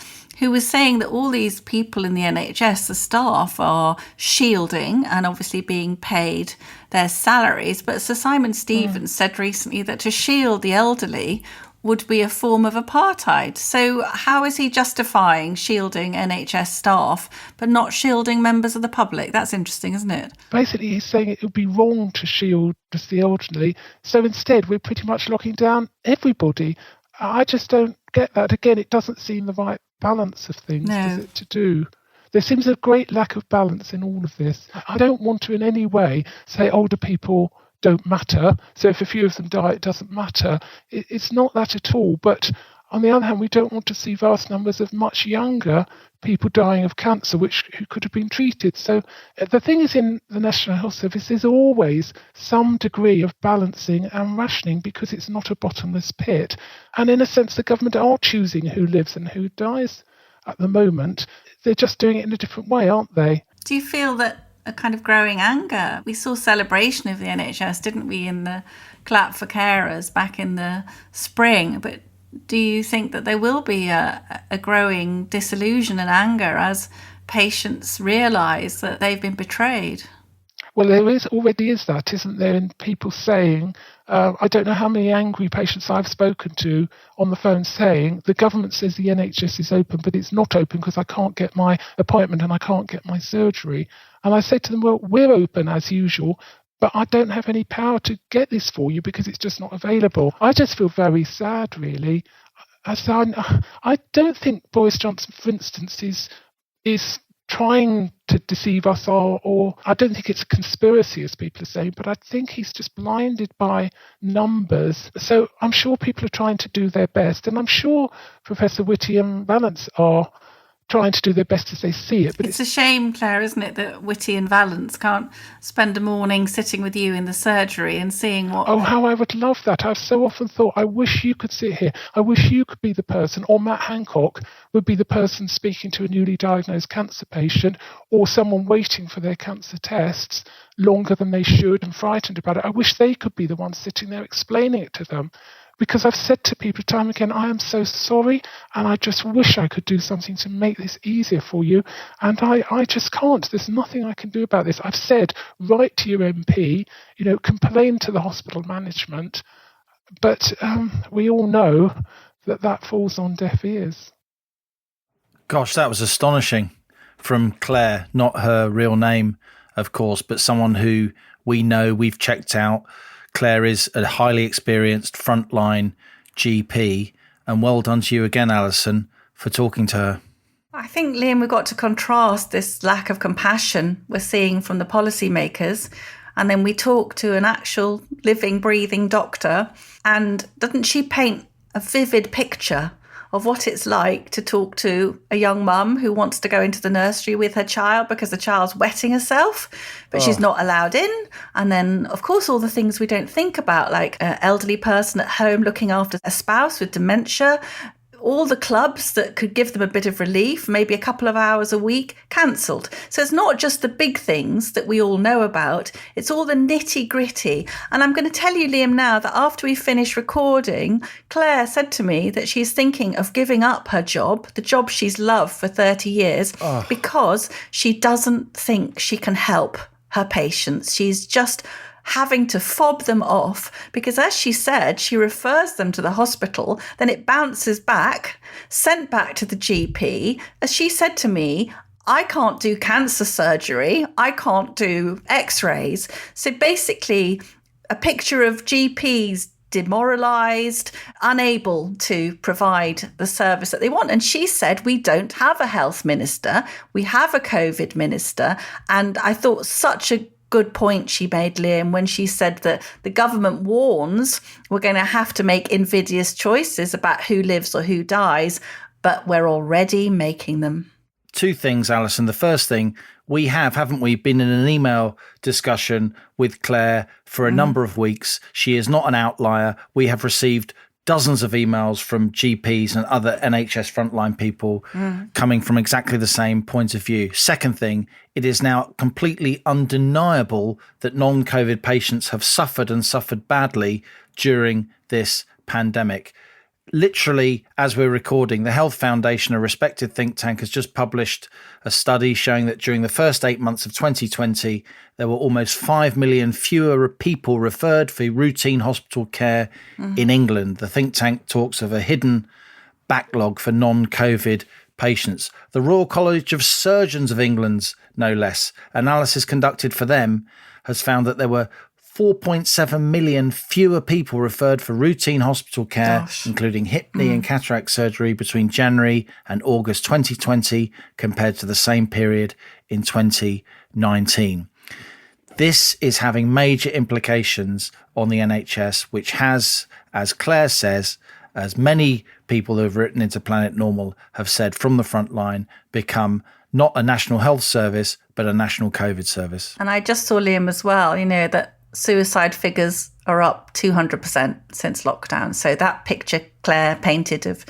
who was saying that all these people in the NHS, the staff, are shielding and obviously being paid their salaries. But Sir Simon Stevens said recently that to shield the elderly would be a form of apartheid. So how is he justifying shielding NHS staff but not shielding members of the public? That's interesting, isn't it? Basically, he's saying it would be wrong to shield just the elderly. So instead, we're pretty much locking down everybody. I just don't get that. Again, it doesn't seem the right balance of things, does it, to do? There seems a great lack of balance in all of this. I don't want to in any way say older people don't matter, so if a few of them die, it doesn't matter. It's not that at all. But on the other hand, we don't want to see vast numbers of much younger people dying of cancer, who could have been treated. So the thing is, in the National Health Service, there's always some degree of balancing and rationing, because it's not a bottomless pit. And in a sense, the government are choosing who lives and who dies at the moment. They're just doing it in a different way, aren't they? Do you feel that a kind of growing anger? We saw celebration of the NHS, didn't we, in the clap for carers back in the spring, but do you think that there will be a growing disillusion and anger as patients realise that they've been betrayed? Well, there already is that, isn't there, in people saying, I don't know how many angry patients I've spoken to on the phone saying, the government says the NHS is open, but it's not open because I can't get my appointment and I can't get my surgery. And I said to them, well, we're open as usual, but I don't have any power to get this for you because it's just not available. I just feel very sad, really. I don't think Boris Johnson, for instance, is trying to deceive us, or I don't think it's a conspiracy, as people are saying, but I think he's just blinded by numbers. So I'm sure people are trying to do their best, and I'm sure Professor Whitty and Vallance are trying to do their best as they see it. But it's a shame, Claire, isn't it, that Whitty and Valence can't spend a morning sitting with you in the surgery and seeing what... Oh, how I would love that. I've so often thought, I wish you could sit here. I wish you could be the person, or Matt Hancock would be the person speaking to a newly diagnosed cancer patient, or someone waiting for their cancer tests longer than they should and frightened about it. I wish they could be the ones sitting there explaining it to them. Because I've said to people time again, I am so sorry, and I just wish I could do something to make this easier for you. And I just can't. There's nothing I can do about this. I've said, write to your MP, complain to the hospital management. But we all know that falls on deaf ears. Gosh, that was astonishing from Clare, not her real name, of course, but someone who we know, we've checked out. Clare is a highly experienced frontline GP, and well done to you again, Alison, for talking to her. I think, Liam, we've got to contrast this lack of compassion we're seeing from the policymakers, and then we talk to an actual living, breathing doctor, and doesn't she paint a vivid picture of what it's like to talk to a young mum who wants to go into the nursery with her child because the child's wetting herself, but she's not allowed in. And then, of course, all the things we don't think about, like an elderly person at home looking after a spouse with dementia, all the clubs that could give them a bit of relief, maybe a couple of hours a week, cancelled. So it's not just the big things that we all know about, it's all the nitty gritty. And I'm going to tell you, Liam, now that after we finish recording, Claire said to me that she's thinking of giving up her job, the job she's loved for 30 years, because she doesn't think she can help her patients. She's just having to fob them off because, as she said, she refers them to the hospital, then it bounces back, sent back to the GP. As she said to me, I can't do cancer surgery, I can't do x-rays. So basically, a picture of GPs demoralised, unable to provide the service that they want. And she said, we don't have a health minister, we have a COVID minister. And I thought such a good point she made, Liam, when she said that the government warns we're going to have to make invidious choices about who lives or who dies, but we're already making them. Two things, Alison. The first thing, we haven't we, been in an email discussion with Claire for a number of weeks. She is not an outlier. We have received dozens of emails from GPs and other NHS frontline people coming from exactly the same point of view. Second thing, it is now completely undeniable that non-COVID patients have suffered and suffered badly during this pandemic. Literally, as we're recording, the Health Foundation, a respected think tank, has just published a study showing that during the first 8 months of 2020, there were almost 5 million fewer people referred for routine hospital care in England. The think tank talks of a hidden backlog for non-COVID patients. The Royal College of Surgeons of England's, no less, analysis conducted for them has found that there were 4.7 million fewer people referred for routine hospital care, including hip, knee and cataract surgery between January and August 2020 compared to the same period in 2019. This is having major implications on the NHS, which has, as Claire says, as many people who have written into Planet Normal have said from the front line, become not a national health service, but a national COVID service. And I just saw, Liam, as well, that suicide figures are up 200% since lockdown. So that picture Claire painted of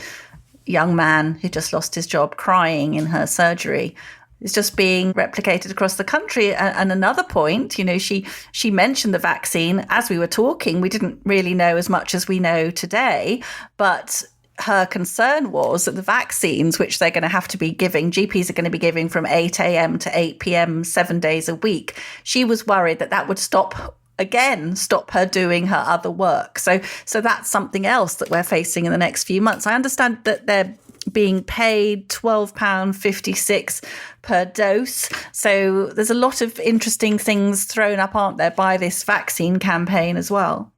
a young man who just lost his job crying in her surgery is just being replicated across the country. And another point, she mentioned the vaccine. As we were talking, we didn't really know as much as we know today, but her concern was that the vaccines, which they're going to have to be giving, GPs are going to be giving from 8 a.m. to 8 p.m. 7 days a week. She was worried that would stop her doing her other work. So that's something else that we're facing in the next few months. I understand that they're being paid £12.56 per dose. So there's a lot of interesting things thrown up, aren't there, by this vaccine campaign as well.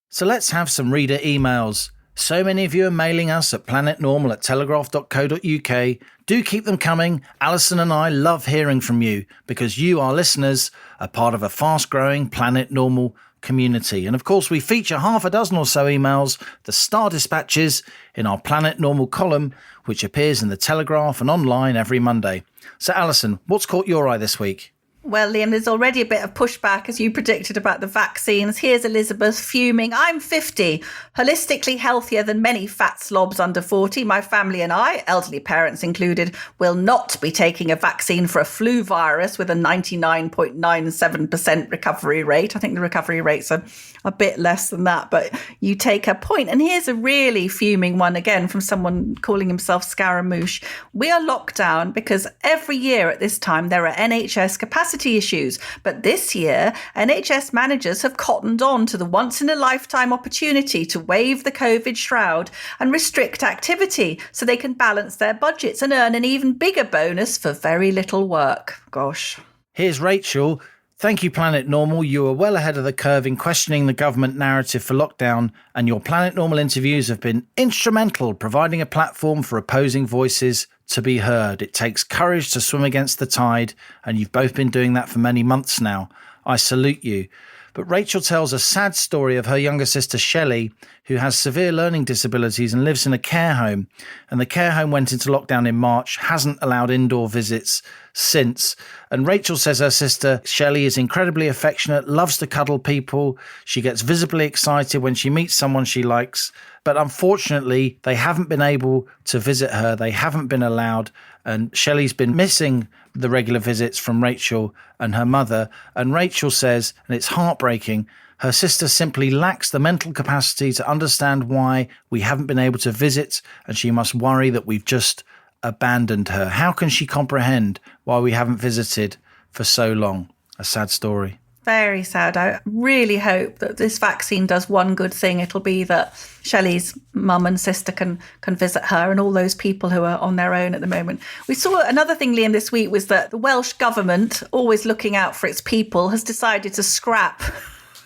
So let's have some reader emails. So many of you are mailing us at planetnormal@telegraph.co.uk. Do keep them coming. Alison and I love hearing from you because you, our listeners, are part of a fast-growing Planet Normal community. And of course, we feature half a dozen or so emails, the Star Dispatches, in our Planet Normal column, which appears in the Telegraph and online every Monday. So, Alison, what's caught your eye this week? Well, Liam, there's already a bit of pushback, as you predicted, about the vaccines. Here's Elizabeth fuming. I'm 50, holistically healthier than many fat slobs under 40. My family and I, elderly parents included, will not be taking a vaccine for a flu virus with a 99.97% recovery rate. I think the recovery rates are a bit less than that, but you take her point. And here's a really fuming one again from someone calling himself Scaramouche. We are locked down because every year at this time there are NHS capacity issues. But this year, NHS managers have cottoned on to the once-in-a-lifetime opportunity to wave the COVID shroud and restrict activity so they can balance their budgets and earn an even bigger bonus for very little work. Gosh. Here's Rachel. Thank you, Planet Normal. You are well ahead of the curve in questioning the government narrative for lockdown, and your Planet Normal interviews have been instrumental, providing a platform for opposing voices to be heard. It takes courage to swim against the tide, and you've both been doing that for many months now. I salute you. But Rachel tells a sad story of her younger sister Shelley, who has severe learning disabilities and lives in a care home. And the care home went into lockdown in March, hasn't allowed indoor visits since. And Rachel says her sister Shelley is incredibly affectionate, loves to cuddle people. She gets visibly excited when she meets someone she likes. But unfortunately, they haven't been able to visit her. They haven't been allowed. And Shelley's been missing the regular visits from Rachel and her mother. And Rachel says, and it's heartbreaking, her sister simply lacks the mental capacity to understand why we haven't been able to visit, and she must worry that we've just abandoned her. How can she comprehend why we haven't visited for so long? A sad story. Very sad. I really hope that this vaccine does one good thing. It'll be that Shelley's mum and sister can visit her and all those people who are on their own at the moment. We saw another thing, Liam, this week was that the Welsh government, always looking out for its people, has decided to scrap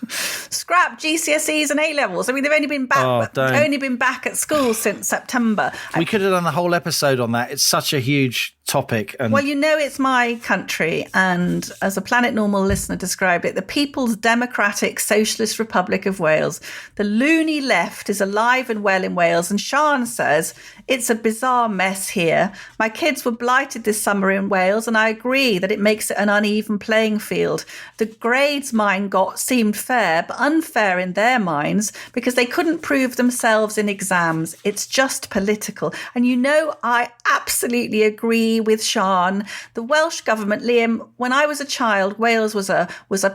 GCSEs and A-levels. I mean, they've only been back at school since September. We could have done the whole episode on that. It's such a huge topic. And well, you know, it's my country, and as a Planet Normal listener described it, the People's Democratic Socialist Republic of Wales. The loony left is alive and well in Wales, and Sian says, it's a bizarre mess here. My kids were blighted this summer in Wales, and I agree that it makes it an uneven playing field. The grades mine got seemed fair, but unfair in their minds because they couldn't prove themselves in exams. It's just political. And you know, I absolutely agree with Sian. The Welsh government, Liam, when I was a child, Wales was a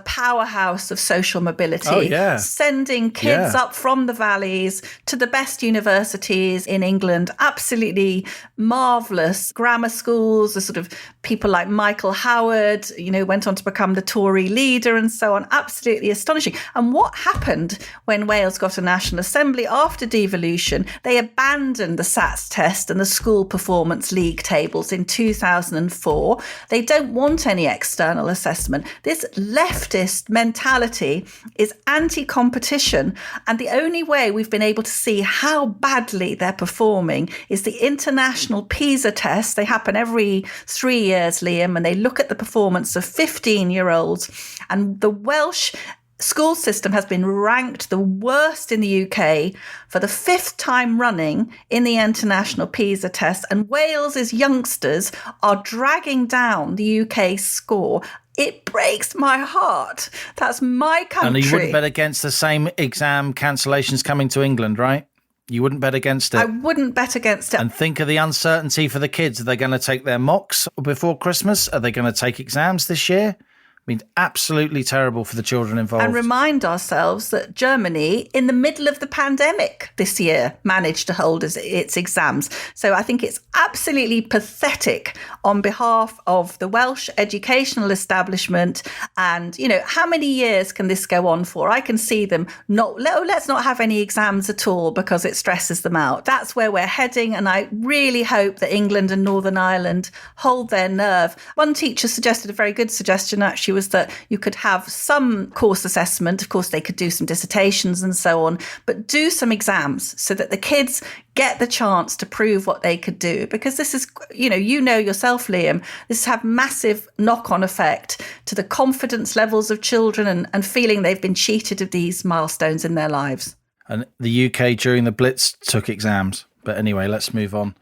powerhouse of social mobility, sending kids up from the valleys to the best universities in England. Absolutely marvellous grammar schools, the sort of people like Michael Howard, you know, went on to become the Tory leader and so on. Absolutely astonishing. And what happened when Wales got a National Assembly after devolution? They abandoned the SATS test and the school performance league tables in 2004. They don't want any external assessment. This leftist mentality is anti-competition, and the only way we've been able to see how badly they're performing is the international PISA tests. They happen every 3 years, Liam, and they look at the performance of 15-year-olds, and the Welsh school system has been ranked the worst in the UK for the 5th time running in the international PISA test, and Wales's youngsters are dragging down the UK score. It breaks my heart. That's my country. And you wouldn't bet against the same exam cancellations coming to England, right? You wouldn't bet against it. I wouldn't bet against it. And think of the uncertainty for the kids. Are they going to take their mocks before Christmas? Are they going to take exams this year? I mean, absolutely terrible for the children involved. And remind ourselves that Germany, in the middle of the pandemic this year, managed to hold its exams. So I think it's absolutely pathetic on behalf of the Welsh educational establishment. And, you know, how many years can this go on for? I can see them let's not have any exams at all because it stresses them out. That's where we're heading. And I really hope that England and Northern Ireland hold their nerve. One teacher suggested a very good suggestion, actually, was that you could have some course assessment. Of course, they could do some dissertations and so on, but do some exams so that the kids get the chance to prove what they could do. Because this is, you know yourself, Liam, this have massive knock-on effect to the confidence levels of children and feeling they've been cheated of these milestones in their lives. And the UK during the Blitz took exams. But anyway, let's move on.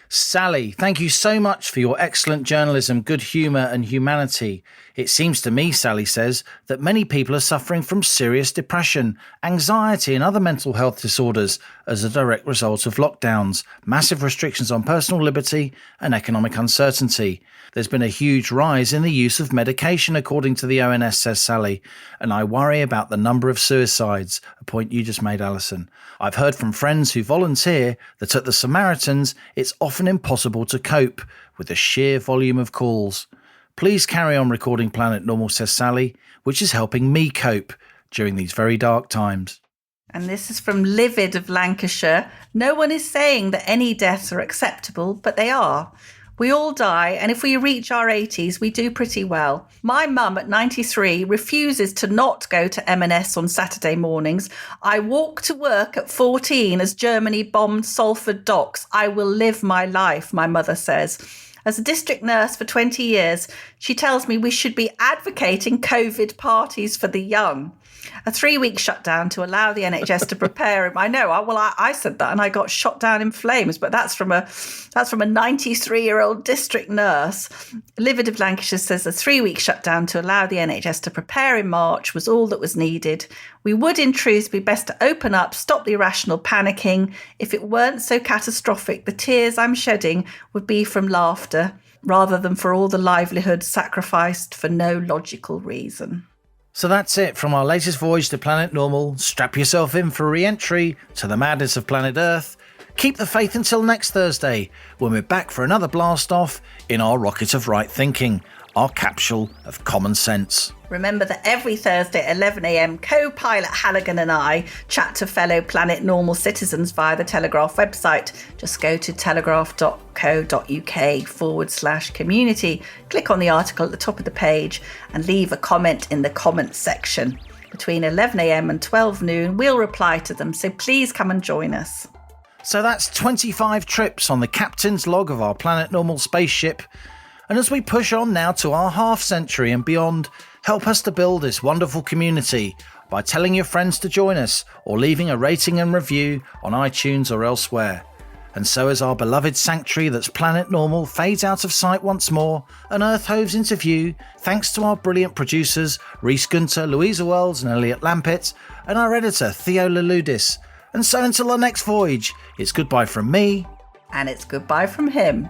Sally, thank you so much for your excellent journalism, good humour and humanity. It seems to me, Sally says, that many people are suffering from serious depression, anxiety and other mental health disorders as a direct result of lockdowns, massive restrictions on personal liberty and economic uncertainty. There's been a huge rise in the use of medication, according to the ONS, says Sally, and I worry about the number of suicides, a point you just made, Alison. I've heard from friends who volunteer that at the Samaritans, it's often impossible to cope with the sheer volume of calls. Please carry on recording Planet Normal, says Sally, which is helping me cope during these very dark times. And this is from Livid of Lancashire. No one is saying that any deaths are acceptable, but they are. We all die, and if we reach our 80s, we do pretty well. My mum at 93 refuses to not go to M&S on Saturday mornings. I walk to work at 14 as Germany bombed Salford docks. I will live my life, my mother says. As a district nurse for 20 years, she tells me we should be advocating COVID parties for the young. A 3-week shutdown to allow the NHS to prepare. I know. I said that and I got shot down in flames. But that's from a 93-year-old district nurse. Livid of Lancashire says a 3-week shutdown to allow the NHS to prepare in March was all that was needed. We would, in truth, be best to open up, stop the irrational panicking. If it weren't so catastrophic, the tears I'm shedding would be from laughter rather than for all the livelihood sacrificed for no logical reason. So that's it from our latest voyage to Planet Normal. Strap yourself in for re-entry to the madness of planet Earth. Keep the faith until next Thursday, when we're back for another blast-off in our rocket of right thinking, our capsule of common sense. Remember that every Thursday at 11 a.m, co-pilot Halligan and I chat to fellow Planet Normal citizens via the Telegraph website. Just go to telegraph.co.uk/community, click on the article at the top of the page and leave a comment in the comments section. Between 11 a.m. and 12 noon, we'll reply to them, so please come and join us. So that's 25 trips on the captain's log of our Planet Normal spaceship. And as we push on now to our half-century and beyond, help us to build this wonderful community by telling your friends to join us or leaving a rating and review on iTunes or elsewhere. And so as our beloved sanctuary that's Planet Normal fades out of sight once more and Earth hoves into view, thanks to our brilliant producers Rhys Gunter, Louisa Wells and Elliot Lampitt, and our editor Theo Laludis. And so until our next voyage, it's goodbye from me. And it's goodbye from him.